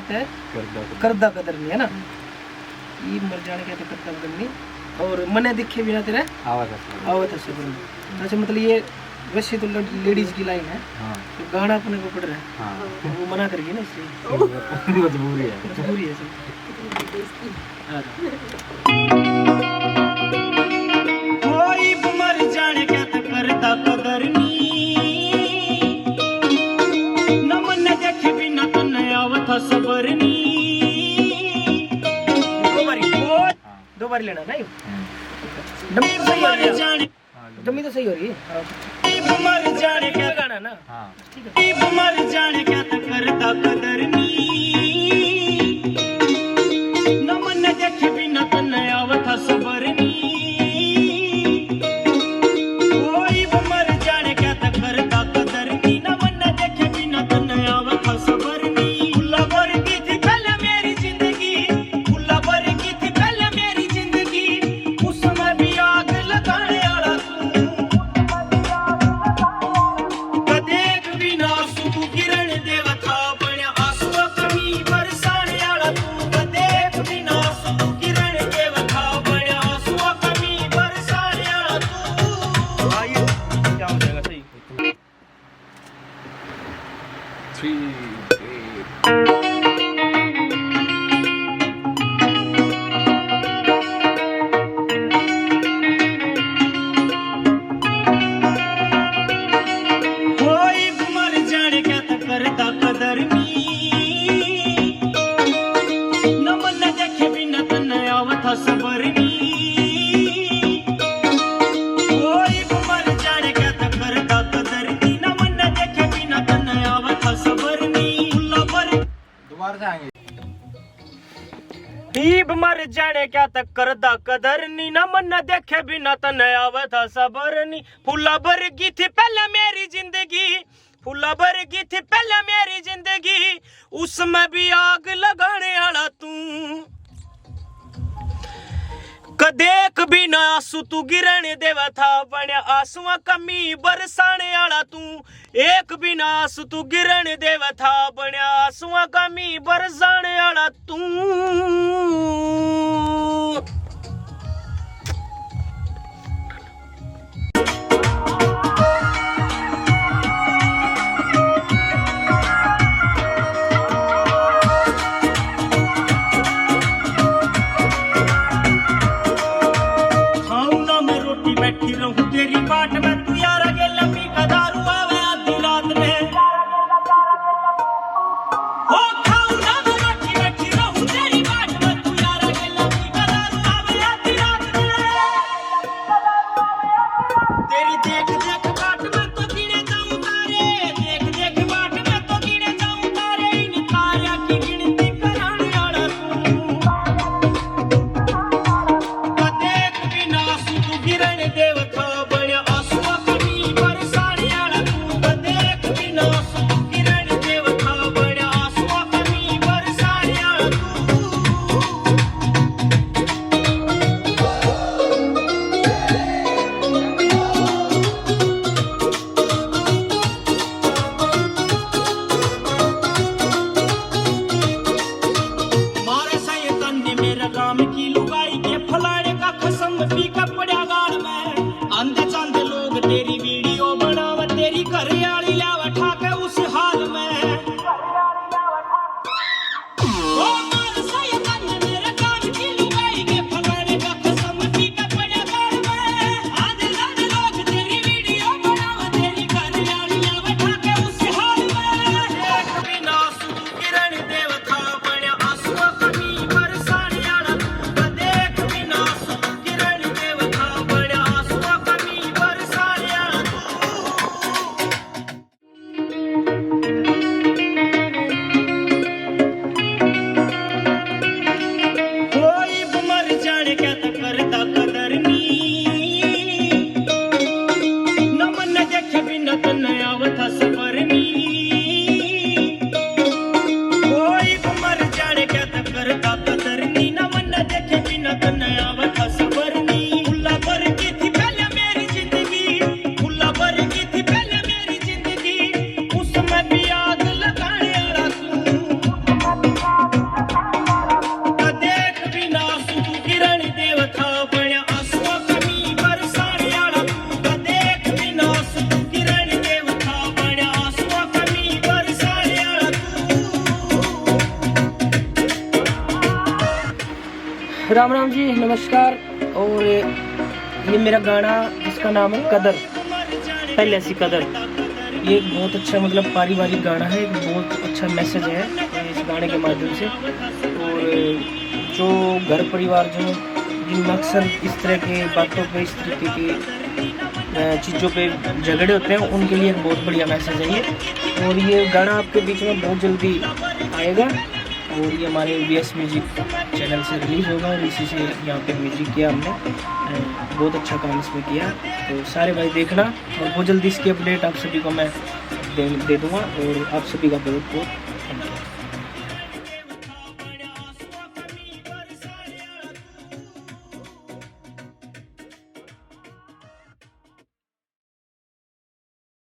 कहते हैं करदा कदर नहीं, है ना। ये मर जाने कहते करदा कदर नहीं, और मने दिखे बिना तेरे आवत है सबर नहीं। अच्छा मतलब ये वैसे तो लेडीज की लाइन है, तो गाना अपने को पड़ रहा है, वो मना करेगी ना, इसलिए मजबूरी है सब। कोई मर जाने कहते करदा कदर नहीं, न मन देखे बिना तन्ने आवत है सबर नहीं। दो बारी लेना ना, डम्मी तो सही हो रही है, डम्मी तो सही हो रही है। मर जाने क्या गाना ना, ठीक है। मर जाने क्या तो करदा कदर नहीं, न मन देखे बिना तन्ने आवत है सबर नहीं। कोई मर जाने क्या तो करदा कदर नहीं, न मन देखे बिना तन्ने आवत है सबर नहीं। फुल्ला भर की थी पहले मेरी जिंदगी, फुल्ला भर की थी पहले मेरी जिंदगी, उस समय भी आग लगाने वाला तू। कदेक बिना आंसू गिरण देवता बन्या आंसू कमी बरसाने वाला तू। कदेक बिना आंसू गिरण देवता बन्या आंसू कमी बरसाने वाला तू। आइए क्या हो जाएगा सही। 3 कोई मर जाने क्या तो करदा कदर नहीं, न मन देखे बिना तन्ने आवत है सबर नहीं। कोई मर जाने क्या तो करदा कदर नहीं, न मन देखे बिना तन्ने आवत है सबर नहीं। दोबारा से आएंगे। दीप मर जाने क्या तक करदा कदर नी, न मन देखे बिना तन्ने आवत है सबर नी। फुल्ला भरगी थी पहले मेरी जिंदगी, फुल्ला भरगी थी पहले मेरी जिंदगी, उसमें भी आग लगाने वाला तू। कदेक बिना आंसू तू गिरण देवा था बन्या आंसुआ कमी बरसाने वाला तू। एक बिना आंसू तू गिरण देवा था बन्या आंसुआ कमी बरसाने वाला तू। खाऊं ना मैं रोटी बैठी रहूं तेरी बाट में, तू यार आगे लंबी का दारू आवे आधी रात में। ओ खाऊं ना मैं रोटी बैठी रहूं तेरी बाट में, तू यार आगे लंबी का दारू आवे आधी रात में। तेरी देख देख बाट में तो गिने जाऊं तारे, देख देख बाट में तो गिने जाऊं तारे, इन तारिया की गिनती कराने वाला तू। कदेक बिना आंसू तू गिरण देवता बन्या आंसुआ कमी बरसाने वाला तू। कदेक बिना आंसू तू गिरण देवता बन्या आंसुआ कमी बरसाने वाला तू। राम राम जी, नमस्कार। और ये मेरा गाना जिसका नाम है कदर, पहले सी कदर। ये एक बहुत अच्छा मतलब पारिवारिक गाना है, एक बहुत अच्छा मैसेज है इस गाने के माध्यम से। और जो घर परिवार जो जिनमें अक्सर इस तरह के बातों पे, इस तरीके की चीज़ों पे झगड़े होते हैं, उनके लिए एक बहुत बढ़िया मैसेज है ये। और ये गाना आपके बीच में बहुत जल्दी आएगा और ये हमारे VS म्यूजिक चैनल से रिलीज़ होगा और इसी से यहाँ पे म्यूजिक किया हमने। बहुत अच्छा काम इसमें किया, तो सारे भाई देखना। और बहुत जल्दी इसकी अपडेट आप सभी को मैं दे दूँगा और आप सभी का बहुत बहुत